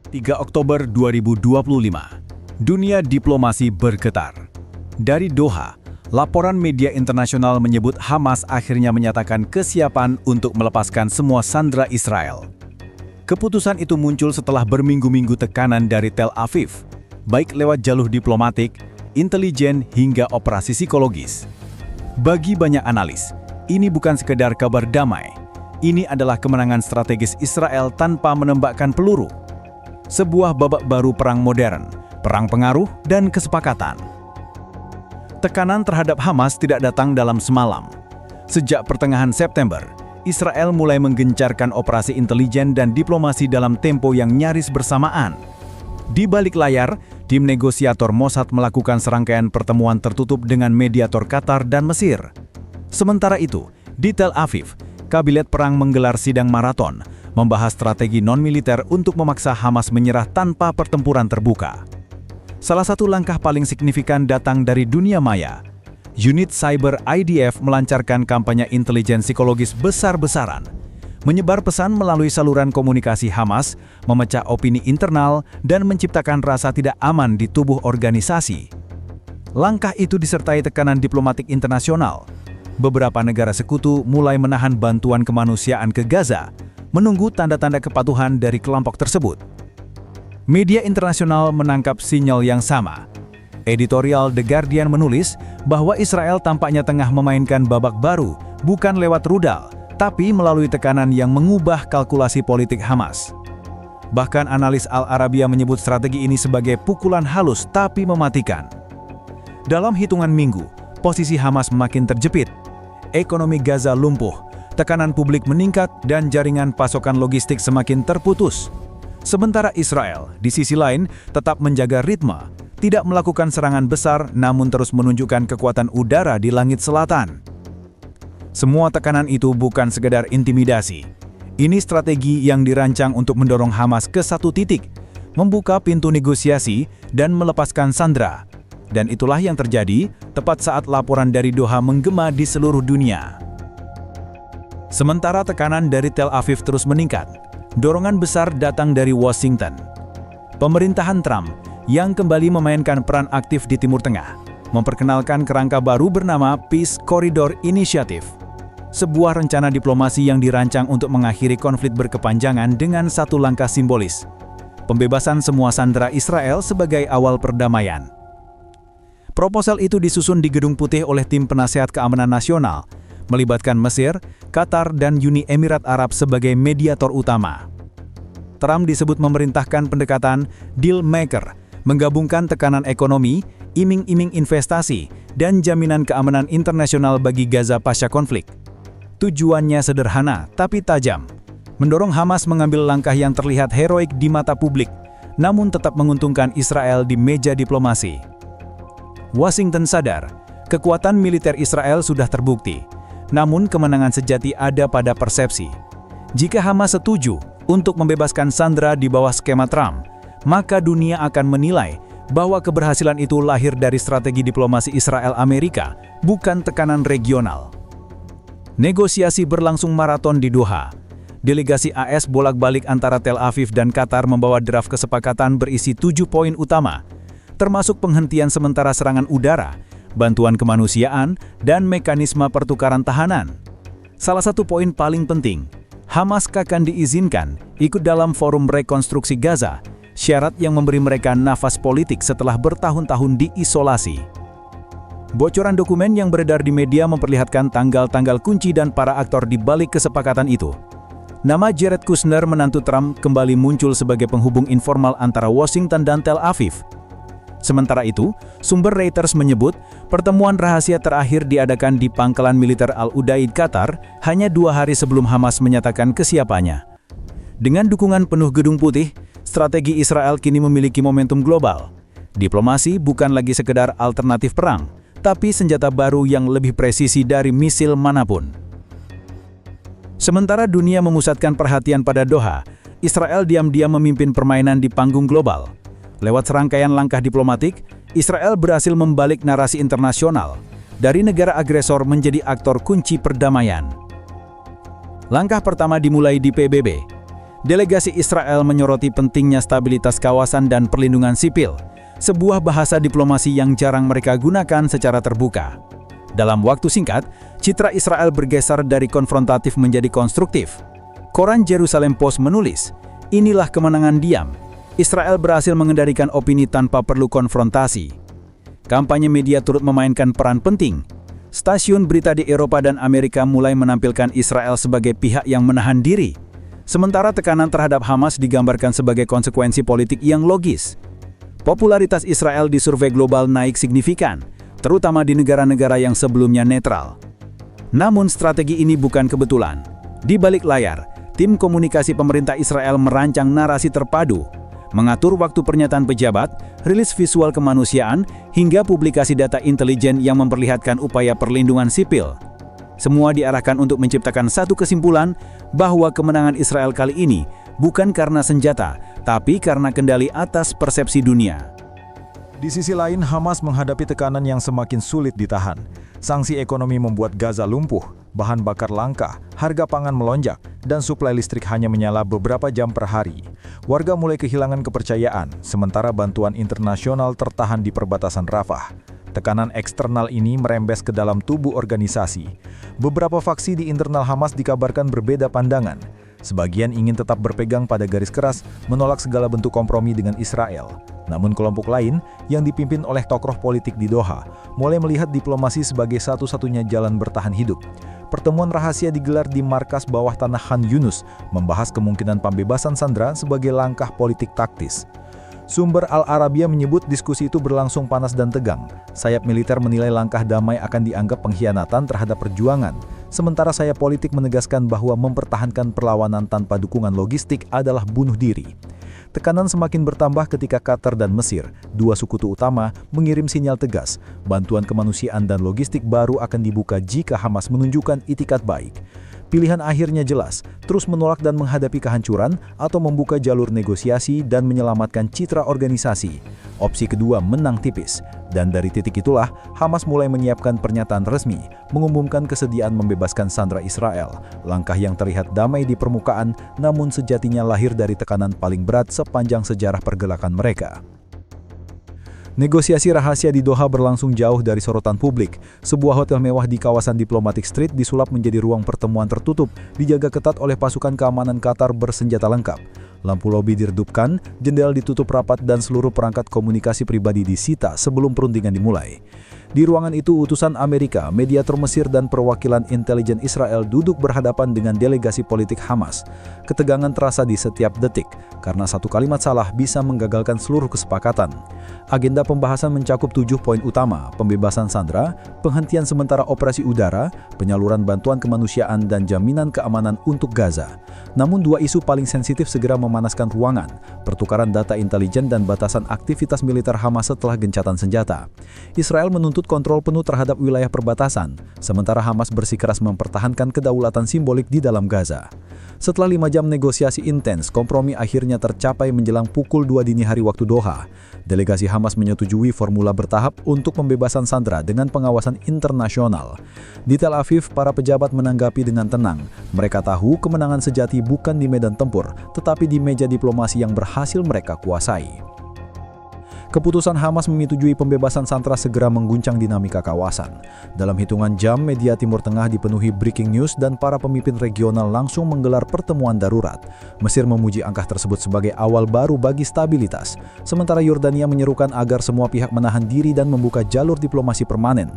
3 Oktober 2025, dunia diplomasi bergetar. Dari Doha, laporan media internasional menyebut Hamas akhirnya menyatakan kesiapan untuk melepaskan semua sandera Israel. Keputusan itu muncul setelah berminggu-minggu tekanan dari Tel Aviv, baik lewat jalur diplomatik, intelijen, hingga operasi psikologis. Bagi banyak analis, ini bukan sekedar kabar damai. Ini adalah kemenangan strategis Israel tanpa menembakkan peluru. Sebuah babak baru perang modern, perang pengaruh dan kesepakatan. Tekanan terhadap Hamas tidak datang dalam semalam. Sejak pertengahan September, Israel mulai menggencarkan operasi intelijen dan diplomasi dalam tempo yang nyaris bersamaan. Di balik layar, tim negosiator Mossad melakukan serangkaian pertemuan tertutup dengan mediator Qatar dan Mesir. Sementara itu, di Tel Aviv, Kabinet Perang menggelar sidang maraton, membahas strategi non-militer untuk memaksa Hamas menyerah tanpa pertempuran terbuka. Salah satu langkah paling signifikan datang dari dunia maya. Unit Cyber IDF melancarkan kampanye intelijen psikologis besar-besaran, menyebar pesan melalui saluran komunikasi Hamas, memecah opini internal, dan menciptakan rasa tidak aman di tubuh organisasi. Langkah itu disertai tekanan diplomatik internasional. Beberapa negara sekutu mulai menahan bantuan kemanusiaan ke Gaza, menunggu tanda-tanda kepatuhan dari kelompok tersebut. Media internasional menangkap sinyal yang sama. Editorial The Guardian menulis bahwa Israel tampaknya tengah memainkan babak baru, bukan lewat rudal, tapi melalui tekanan yang mengubah kalkulasi politik Hamas. Bahkan analis Al Arabiya menyebut strategi ini sebagai pukulan halus tapi mematikan. Dalam hitungan minggu, posisi Hamas makin terjepit. Ekonomi Gaza lumpuh, tekanan publik meningkat, dan jaringan pasokan logistik semakin terputus. Sementara Israel, di sisi lain, tetap menjaga ritme, tidak melakukan serangan besar namun terus menunjukkan kekuatan udara di langit selatan. Semua tekanan itu bukan sekedar intimidasi. Ini strategi yang dirancang untuk mendorong Hamas ke satu titik, membuka pintu negosiasi, dan melepaskan sandera. Dan itulah yang terjadi tepat saat laporan dari Doha menggema di seluruh dunia. Sementara tekanan dari Tel Aviv terus meningkat, dorongan besar datang dari Washington. Pemerintahan Trump yang kembali memainkan peran aktif di Timur Tengah, memperkenalkan kerangka baru bernama Peace Corridor Initiative, sebuah rencana diplomasi yang dirancang untuk mengakhiri konflik berkepanjangan dengan satu langkah simbolis, pembebasan semua sandera Israel sebagai awal perdamaian. Proposal itu disusun di Gedung Putih oleh tim penasehat keamanan nasional, melibatkan Mesir, Qatar, dan Uni Emirat Arab sebagai mediator utama. Trump disebut memerintahkan pendekatan deal maker, menggabungkan tekanan ekonomi, iming-iming investasi, dan jaminan keamanan internasional bagi Gaza pasca konflik. Tujuannya sederhana tapi tajam, mendorong Hamas mengambil langkah yang terlihat heroik di mata publik, namun tetap menguntungkan Israel di meja diplomasi. Washington sadar, kekuatan militer Israel sudah terbukti, namun kemenangan sejati ada pada persepsi. Jika Hamas setuju untuk membebaskan sandera di bawah skema Trump, maka dunia akan menilai bahwa keberhasilan itu lahir dari strategi diplomasi Israel-Amerika, bukan tekanan regional. Negosiasi berlangsung maraton di Doha. Delegasi AS bolak-balik antara Tel Aviv dan Qatar membawa draft kesepakatan berisi 7 poin utama, termasuk penghentian sementara serangan udara, bantuan kemanusiaan, dan mekanisme pertukaran tahanan. Salah satu poin paling penting, Hamas akan diizinkan ikut dalam forum rekonstruksi Gaza, syarat yang memberi mereka nafas politik setelah bertahun-tahun diisolasi. Bocoran dokumen yang beredar di media memperlihatkan tanggal-tanggal kunci dan para aktor di balik kesepakatan itu. Nama Jared Kushner, menantu Trump, kembali muncul sebagai penghubung informal antara Washington dan Tel Aviv. Sementara itu, sumber Reuters menyebut pertemuan rahasia terakhir diadakan di pangkalan militer Al-Udaid, Qatar, hanya 2 hari sebelum Hamas menyatakan kesiapannya. Dengan dukungan penuh Gedung Putih, strategi Israel kini memiliki momentum global. Diplomasi bukan lagi sekedar alternatif perang, tapi senjata baru yang lebih presisi dari misil manapun. Sementara dunia memusatkan perhatian pada Doha, Israel diam-diam memimpin permainan di panggung global. Lewat serangkaian langkah diplomatik, Israel berhasil membalik narasi internasional, dari negara agresor menjadi aktor kunci perdamaian. Langkah pertama dimulai di PBB. Delegasi Israel menyoroti pentingnya stabilitas kawasan dan perlindungan sipil, sebuah bahasa diplomasi yang jarang mereka gunakan secara terbuka. Dalam waktu singkat, citra Israel bergeser dari konfrontatif menjadi konstruktif. Koran Jerusalem Post menulis, "Inilah kemenangan diam. Israel berhasil mengendalikan opini tanpa perlu konfrontasi." Kampanye media turut memainkan peran penting. Stasiun berita di Eropa dan Amerika mulai menampilkan Israel sebagai pihak yang menahan diri, sementara tekanan terhadap Hamas digambarkan sebagai konsekuensi politik yang logis. Popularitas Israel di survei global naik signifikan, terutama di negara-negara yang sebelumnya netral. Namun strategi ini bukan kebetulan. Di balik layar, tim komunikasi pemerintah Israel merancang narasi terpadu, mengatur waktu pernyataan pejabat, rilis visual kemanusiaan, hingga publikasi data intelijen yang memperlihatkan upaya perlindungan sipil. Semua diarahkan untuk menciptakan satu kesimpulan bahwa kemenangan Israel kali ini bukan karena senjata, tapi karena kendali atas persepsi dunia. Di sisi lain, Hamas menghadapi tekanan yang semakin sulit ditahan. Sanksi ekonomi membuat Gaza lumpuh, bahan bakar langka, harga pangan melonjak, dan suplai listrik hanya menyala beberapa jam per hari. Warga mulai kehilangan kepercayaan, sementara bantuan internasional tertahan di perbatasan Rafah. Tekanan eksternal ini merembes ke dalam tubuh organisasi. Beberapa faksi di internal Hamas dikabarkan berbeda pandangan. Sebagian ingin tetap berpegang pada garis keras, menolak segala bentuk kompromi dengan Israel. Namun kelompok lain, yang dipimpin oleh tokoh politik di Doha, mulai melihat diplomasi sebagai satu-satunya jalan bertahan hidup. Pertemuan rahasia digelar di markas bawah tanah Khan Yunus, membahas kemungkinan pembebasan sandera sebagai langkah politik taktis. Sumber Al Arabiya menyebut diskusi itu berlangsung panas dan tegang. Sayap militer menilai langkah damai akan dianggap pengkhianatan terhadap perjuangan, sementara sayap politik menegaskan bahwa mempertahankan perlawanan tanpa dukungan logistik adalah bunuh diri. Tekanan semakin bertambah ketika Qatar dan Mesir, dua sekutu utama, mengirim sinyal tegas, bantuan kemanusiaan dan logistik baru akan dibuka jika Hamas menunjukkan itikat baik. Pilihan akhirnya jelas, terus menolak dan menghadapi kehancuran atau membuka jalur negosiasi dan menyelamatkan citra organisasi. Opsi kedua menang tipis, dan dari titik itulah Hamas mulai menyiapkan pernyataan resmi, mengumumkan kesediaan membebaskan sandera Israel, langkah yang terlihat damai di permukaan namun sejatinya lahir dari tekanan paling berat sepanjang sejarah pergerakan mereka. Negosiasi rahasia di Doha berlangsung jauh dari sorotan publik. Sebuah hotel mewah di kawasan Diplomatic Street disulap menjadi ruang pertemuan tertutup, dijaga ketat oleh pasukan keamanan Qatar bersenjata lengkap. Lampu lobi diredupkan, jendela ditutup rapat dan seluruh perangkat komunikasi pribadi disita sebelum perundingan dimulai. Di ruangan itu, utusan Amerika, mediator Mesir dan perwakilan intelijen Israel duduk berhadapan dengan delegasi politik Hamas. Ketegangan terasa di setiap detik, karena satu kalimat salah bisa menggagalkan seluruh kesepakatan. Agenda pembahasan mencakup 7 poin utama: pembebasan sandera, penghentian sementara operasi udara, penyaluran bantuan kemanusiaan, dan jaminan keamanan untuk Gaza. Namun dua isu paling sensitif segera memanaskan ruangan: pertukaran data intelijen dan batasan aktivitas militer Hamas setelah gencatan senjata. Israel menuntut kontrol penuh terhadap wilayah perbatasan, sementara Hamas bersikeras mempertahankan kedaulatan simbolik di dalam Gaza. Setelah 5 jam negosiasi intens, kompromi akhirnya tercapai menjelang pukul 2 dini hari waktu Doha. Delegasi Hamas menyetujui formula bertahap untuk pembebasan sandera dengan pengawasan internasional. Di Tel Aviv, para pejabat menanggapi dengan tenang. Mereka tahu kemenangan sejati bukan di medan tempur, tetapi di meja diplomasi yang berhasil mereka kuasai. Keputusan Hamas menyetujui pembebasan sandera segera mengguncang dinamika kawasan. Dalam hitungan jam, media Timur Tengah dipenuhi breaking news dan para pemimpin regional langsung menggelar pertemuan darurat. Mesir memuji angka tersebut sebagai awal baru bagi stabilitas, sementara Yordania menyerukan agar semua pihak menahan diri dan membuka jalur diplomasi permanen.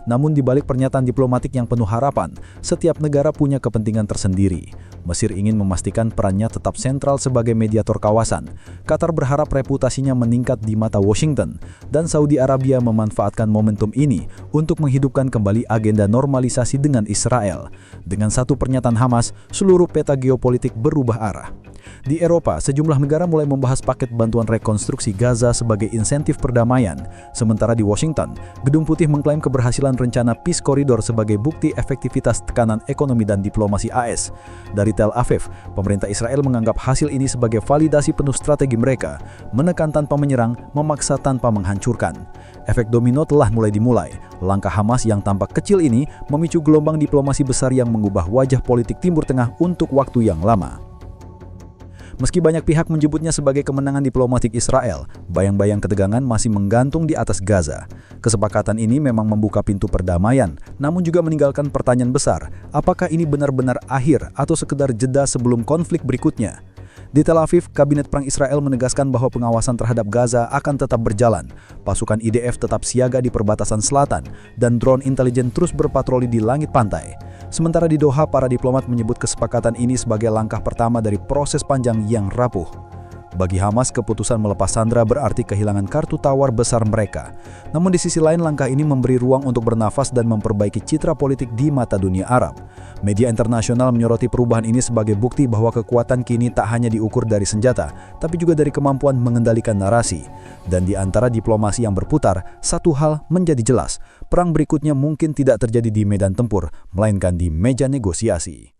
Namun di balik pernyataan diplomatik yang penuh harapan, setiap negara punya kepentingan tersendiri. Mesir ingin memastikan perannya tetap sentral sebagai mediator kawasan. Qatar berharap reputasinya meningkat di mata Washington, dan Saudi Arabia memanfaatkan momentum ini untuk menghidupkan kembali agenda normalisasi dengan Israel. Dengan satu pernyataan Hamas, seluruh peta geopolitik berubah arah. Di Eropa, sejumlah negara mulai membahas paket bantuan rekonstruksi Gaza sebagai insentif perdamaian. Sementara di Washington, Gedung Putih mengklaim keberhasilan rencana Peace Corridor sebagai bukti efektivitas tekanan ekonomi dan diplomasi AS. Dari Tel Aviv, pemerintah Israel menganggap hasil ini sebagai validasi penuh strategi mereka, menekan tanpa menyerang, memaksa tanpa menghancurkan. Efek domino telah mulai dimulai. Langkah Hamas yang tampak kecil ini memicu gelombang diplomasi besar yang mengubah wajah politik Timur Tengah untuk waktu yang lama. Meski banyak pihak menyebutnya sebagai kemenangan diplomatik Israel, bayang-bayang ketegangan masih menggantung di atas Gaza. Kesepakatan ini memang membuka pintu perdamaian, namun juga meninggalkan pertanyaan besar, apakah ini benar-benar akhir atau sekedar jeda sebelum konflik berikutnya? Di Tel Aviv, Kabinet Perang Israel menegaskan bahwa pengawasan terhadap Gaza akan tetap berjalan. Pasukan IDF tetap siaga di perbatasan selatan, dan drone intelijen terus berpatroli di langit pantai. Sementara di Doha, para diplomat menyebut kesepakatan ini sebagai langkah pertama dari proses panjang yang rapuh. Bagi Hamas, keputusan melepas sandera berarti kehilangan kartu tawar besar mereka. Namun di sisi lain, langkah ini memberi ruang untuk bernafas dan memperbaiki citra politik di mata dunia Arab. Media internasional menyoroti perubahan ini sebagai bukti bahwa kekuatan kini tak hanya diukur dari senjata, tapi juga dari kemampuan mengendalikan narasi. Dan di antara diplomasi yang berputar, satu hal menjadi jelas, perang berikutnya mungkin tidak terjadi di medan tempur, melainkan di meja negosiasi.